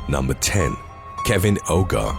Number 10. Kevin Ogar.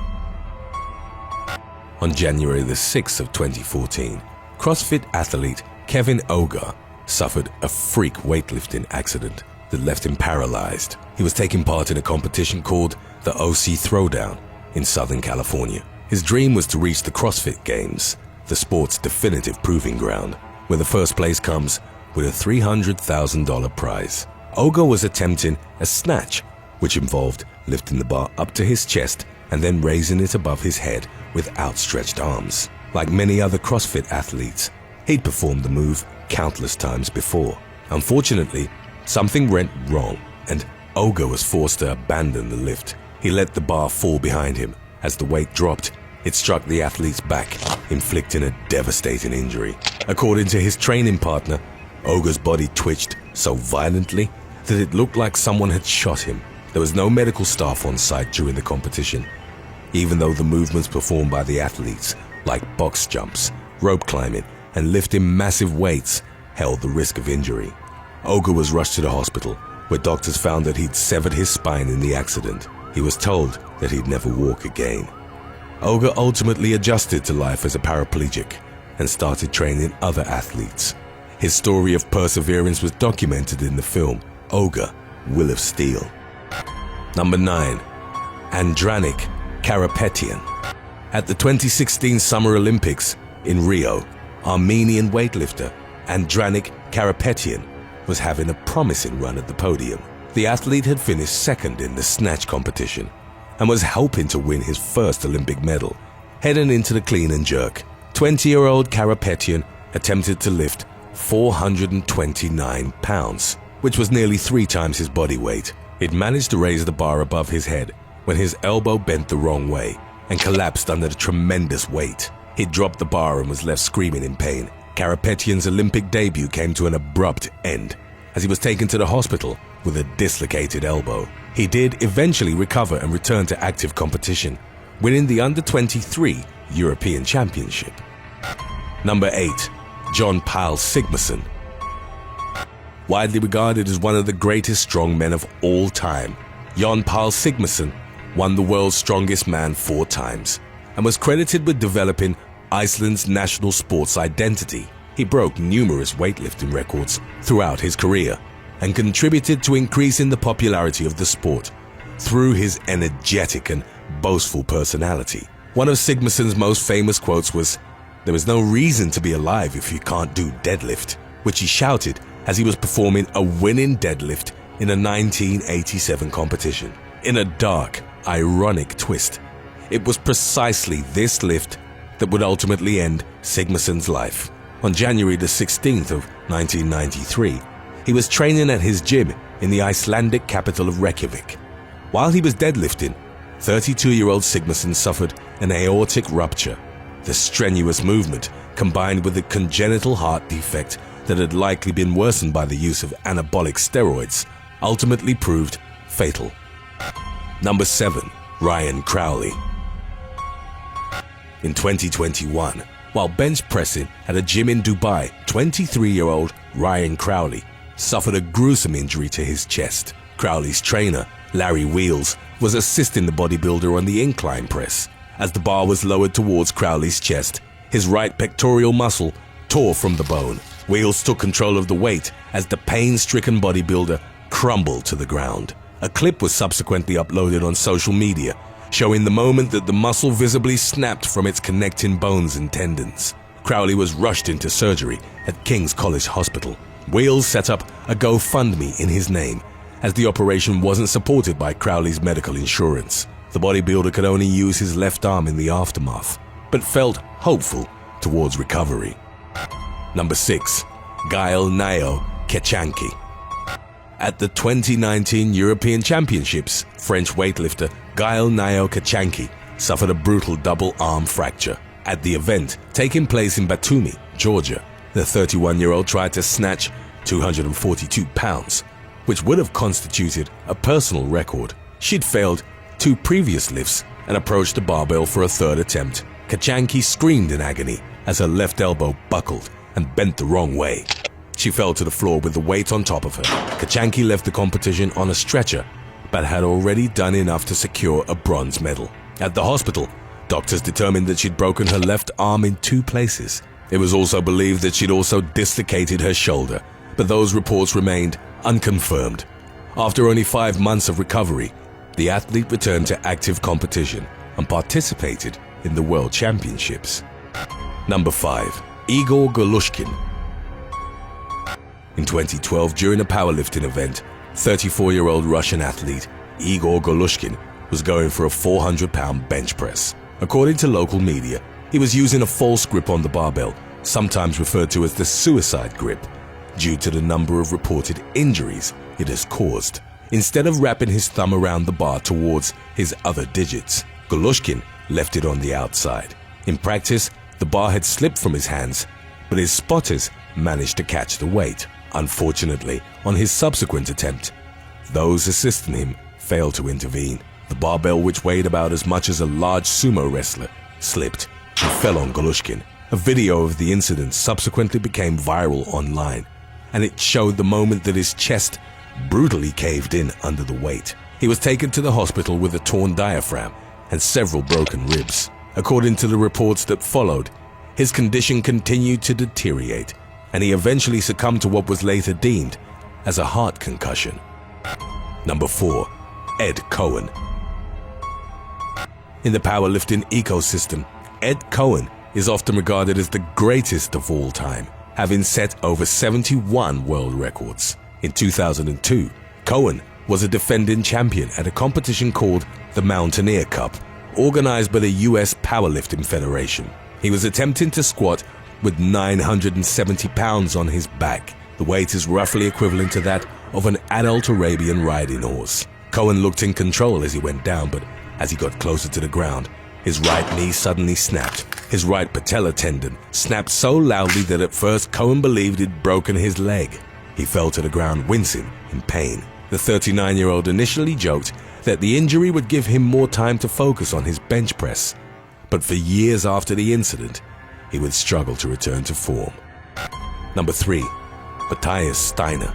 On January the 6th of 2014, CrossFit athlete Kevin Ogar suffered a freak weightlifting accident that left him paralyzed. He was taking part in a competition called the OC Throwdown in Southern California. His dream was to reach the CrossFit Games, the sport's definitive proving ground, where the first place comes with a $300,000 prize. Ogar was attempting a snatch, which involved lifting the bar up to his chest and then raising it above his head with outstretched arms. Like many other CrossFit athletes, he'd performed the move countless times before. Unfortunately, something went wrong and Ogar was forced to abandon the lift. He let the bar fall behind him. As the weight dropped, it struck the athlete's back, inflicting a devastating injury. According to his training partner, Ogar's body twitched so violently that it looked like someone had shot him. There was no medical staff on site during the competition, even though the movements performed by the athletes, like box jumps, rope climbing, and lifting massive weights, held the risk of injury. Ogar was rushed to the hospital, where doctors found that he'd severed his spine in the accident. He was told that he'd never walk again. Ogar ultimately adjusted to life as a paraplegic and started training other athletes. His story of perseverance was documented in the film Ogar, Will of Steel. Number 9. Andranik Karapetyan. At the 2016 Summer Olympics in Rio, Armenian weightlifter Andranik Karapetyan was having a promising run at the podium. The athlete had finished second in the snatch competition and was hoping to win his first Olympic medal. Heading into the clean and jerk, 20-year-old Karapetyan attempted to lift 429 pounds, which was nearly 3 times his body weight. He'd managed to raise the bar above his head when his elbow bent the wrong way and collapsed under the tremendous weight. He dropped the bar and was left screaming in pain. Karapetyan's Olympic debut came to an abrupt end as he was taken to the hospital with a dislocated elbow. He did eventually recover and return to active competition, winning the Under-23 European Championship. Number 8. John Pyle Sigmarsson. Widely regarded as one of the greatest strongmen of all time, Jon Pyle Sigmarsson won the world's strongest man 4 times and was credited with developing Iceland's national sports identity. He broke numerous weightlifting records throughout his career and contributed to increasing the popularity of the sport through his energetic and boastful personality. One of Sigmarsson's most famous quotes was, "There is no reason to be alive if you can't do deadlift," which he shouted as he was performing a winning deadlift in a 1987 competition. In a dark, ironic twist, it was precisely this lift that would ultimately end Sigmarsson's life. On January the 16th of 1993, he was training at his gym in the Icelandic capital of Reykjavik. While he was deadlifting, 32-year-old Sigmarsson suffered an aortic rupture. The strenuous movement, combined with a congenital heart defect that had likely been worsened by the use of anabolic steroids, ultimately proved fatal. Number 7. Ryan Crowley. In 2021, while bench pressing at a gym in Dubai, 23-year-old Ryan Crowley suffered a gruesome injury to his chest. Crowley's trainer, Larry Wheels, was assisting the bodybuilder on the incline press. As the bar was lowered towards Crowley's chest, his right pectoral muscle tore from the bone. Wheels took control of the weight as the pain-stricken bodybuilder crumbled to the ground. A clip was subsequently uploaded on social media, showing the moment that the muscle visibly snapped from its connecting bones and tendons. Crowley was rushed into surgery at King's College Hospital. Wheels set up a GoFundMe in his name, as the operation wasn't supported by Crowley's medical insurance. The bodybuilder could only use his left arm in the aftermath, but felt hopeful towards recovery. Number 6. Gael Nayo Kechanki. At the 2019 European Championships, French weightlifter Gael Nayo Kechanki suffered a brutal double arm fracture. At the event, taking place in Batumi, Georgia, the 31-year-old tried to snatch 242 pounds, which would have constituted a personal record. She'd failed 2 previous lifts and approached the barbell for a 3rd attempt. Kechanki screamed in agony as her left elbow buckled and bent the wrong way. She fell to the floor with the weight on top of her. Kechanki left the competition on a stretcher, but had already done enough to secure a bronze medal. At the hospital, doctors determined that she'd broken her left arm in 2 places. It was also believed that she'd also dislocated her shoulder, but those reports remained unconfirmed. After only 5 months of recovery, the athlete returned to active competition and participated in the World Championships. Number 5. Igor Golushkin. In 2012, during a powerlifting event, 34-year-old Russian athlete Igor Golushkin was going for a 400-pound bench press. According to local media, he was using a false grip on the barbell, sometimes referred to as the suicide grip, due to the number of reported injuries it has caused. Instead of wrapping his thumb around the bar towards his other digits, Golushkin left it on the outside. In practice, the bar had slipped from his hands, but his spotters managed to catch the weight. Unfortunately, on his subsequent attempt, those assisting him failed to intervene. The barbell, which weighed about as much as a large sumo wrestler, slipped and fell on Golushkin. A video of the incident subsequently became viral online, and it showed the moment that his chest brutally caved in under the weight. He was taken to the hospital with a torn diaphragm and several broken ribs. According to the reports that followed, his condition continued to deteriorate, and he eventually succumbed to what was later deemed as a heart concussion. Number 4. Ed Coan. In the powerlifting ecosystem, Ed Coan is often regarded as the greatest of all time, having set over 71 world records. In 2002, Coan was a defending champion at a competition called the Mountaineer Cup, organized by the US Powerlifting Federation. He was attempting to squat with 970 pounds on his back. The weight is roughly equivalent to that of an adult Arabian riding horse. Coan looked in control as he went down, but as he got closer to the ground, his right knee suddenly snapped. His right patella tendon snapped so loudly that at first Coan believed he'd broken his leg. He fell to the ground wincing in pain. The 39-year-old initially joked that the injury would give him more time to focus on his bench press, but for years after the incident, he would struggle to return to form. Number 3. Matthias Steiner.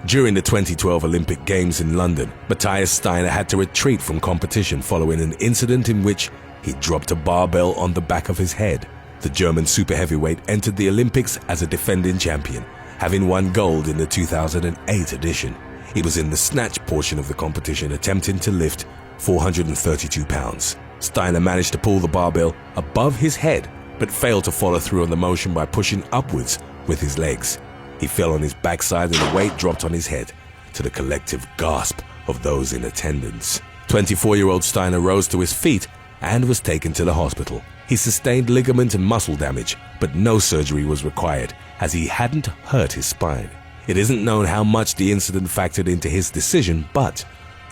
During the 2012 Olympic Games in London, Matthias Steiner had to retreat from competition following an incident in which he dropped a barbell on the back of his head. The German super heavyweight entered the Olympics as a defending champion, having won gold in the 2008 edition. He was in the snatch portion of the competition, attempting to lift 432 pounds. Steiner managed to pull the barbell above his head, but failed to follow through on the motion by pushing upwards with his legs. He fell on his backside and the weight dropped on his head, to the collective gasp of those in attendance. 24-year-old Steiner rose to his feet and was taken to the hospital. He sustained ligament and muscle damage, but no surgery was required as he hadn't hurt his spine. It isn't known how much the incident factored into his decision, but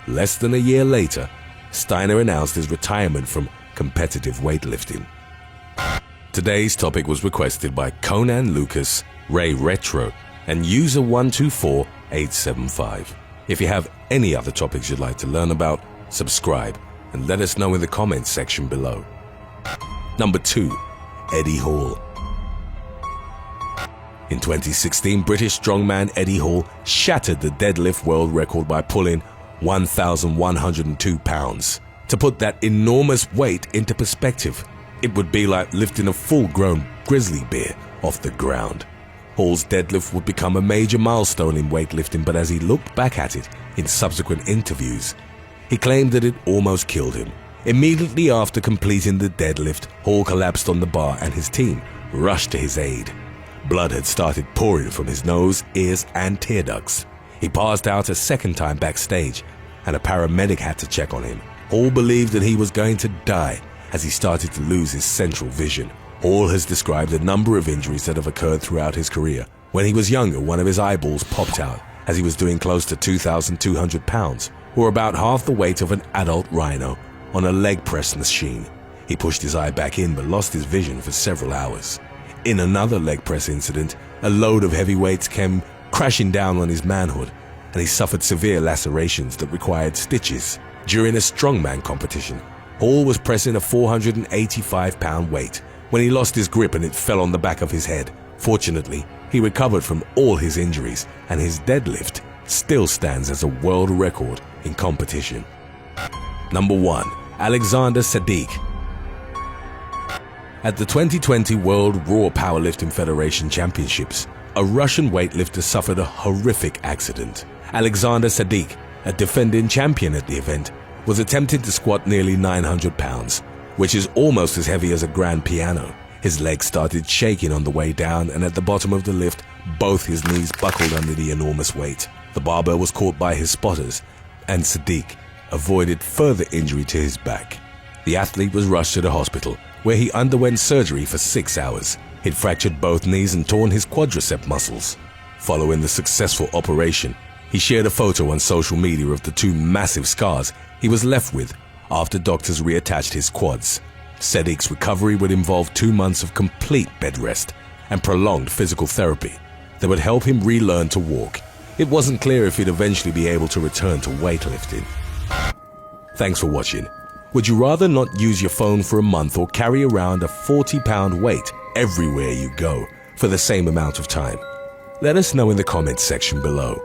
less than a year later, Steiner announced his retirement from competitive weightlifting. Today's topic was requested by Conan Lucas, Ray Retro, and user 124875. If you have any other topics you'd like to learn about, subscribe and let us know in the comments section below. Number 2. Eddie Hall. In 2016, British strongman Eddie Hall shattered the deadlift world record by pulling 1,102 pounds. To put that enormous weight into perspective, it would be like lifting a full-grown grizzly bear off the ground. Hall's deadlift would become a major milestone in weightlifting, but as he looked back at it in subsequent interviews, he claimed that it almost killed him. Immediately after completing the deadlift, Hall collapsed on the bar and his team rushed to his aid. Blood had started pouring from his nose, ears, and tear ducts. He passed out a second time backstage, and a paramedic had to check on him. Hall believed that he was going to die as he started to lose his central vision. Hall has described a number of injuries that have occurred throughout his career. When he was younger, one of his eyeballs popped out as he was doing close to 2,200 pounds, or about half the weight of an adult rhino, on a leg press machine. He pushed his eye back in but lost his vision for several hours. In another leg press incident, a load of heavy weights came crashing down on his manhood, and he suffered severe lacerations that required stitches. During a strongman competition, Hall was pressing a 485-pound weight when he lost his grip and it fell on the back of his head. Fortunately, he recovered from all his injuries and his deadlift still stands as a world record in competition. Number 1. Alexander Sadiq. At the 2020 World Raw Powerlifting Federation Championships, a Russian weightlifter suffered a horrific accident. Alexander Sadiq, a defending champion at the event, was attempting to squat nearly 900 pounds, which is almost as heavy as a grand piano. His legs started shaking on the way down, and at the bottom of the lift, both his knees buckled under the enormous weight. The barbell was caught by his spotters, and Sadiq avoided further injury to his back. The athlete was rushed to the hospital, where he underwent surgery for 6 hours. He'd fractured both knees and torn his quadricep muscles. Following the successful operation, he shared a photo on social media of the 2 massive scars he was left with after doctors reattached his quads. Sadiq's recovery would involve 2 months of complete bed rest and prolonged physical therapy that would help him relearn to walk. It wasn't clear if he'd eventually be able to return to weightlifting. Thanks for watching. Would you rather not use your phone for a month or carry around a 40-pound weight everywhere you go for the same amount of time? Let us know in the comments section below.